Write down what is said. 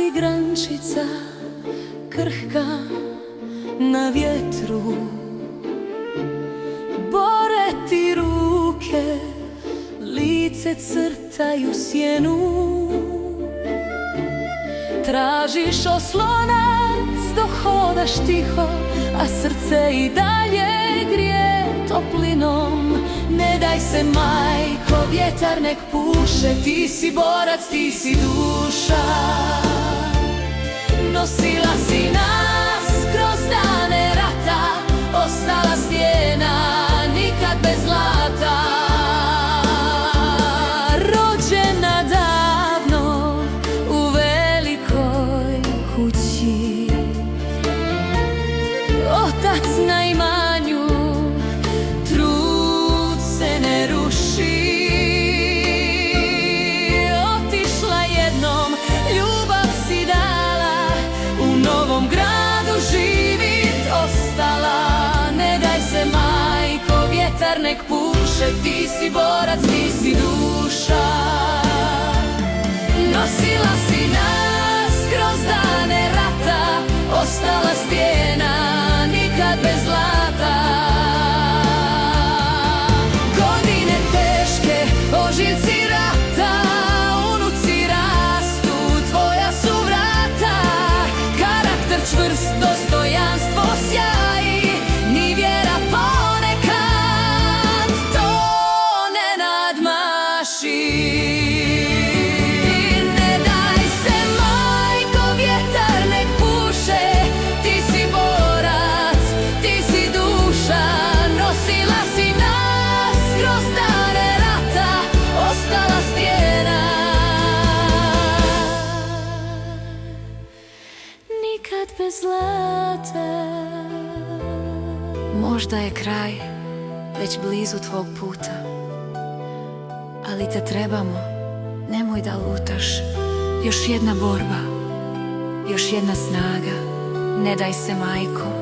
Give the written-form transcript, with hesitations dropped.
si grančica krhka na vjetru. Bore ti ruke, lice crtaju sjenu. Tražiš oslonac dok hodaš tiho, a srce i dalje grije toplinom. Ne daj se, majko, vjetar nek puše, ti si borac, ti si duša. Nosila si nas kroz dane rata, ostala stijena, nikad bez zlata. Rođena davno u velikoj kući, otac na imanju, trud se ne ruši. Otišla jednom, ljubav si dala, u novom gradu živit ostala. Ne daj se, majko, vjetar nek puše, ti si borac, ti si duša. Nosila si nas kroz dane rata, ostala stijena, nikad bez zlata. Godine teške, ožiljci rata, unuci rastu, tvoja su vrata. Karakter čvrst, dostojanstvo sjaji, ni vjera ponekad to ne nadmaši. Bez zlata. Možda je kraj već blizu tvog puta, ali te trebamo, nemoj da lutaš. Još jedna borba, još jedna snaga, ne daj se, majko.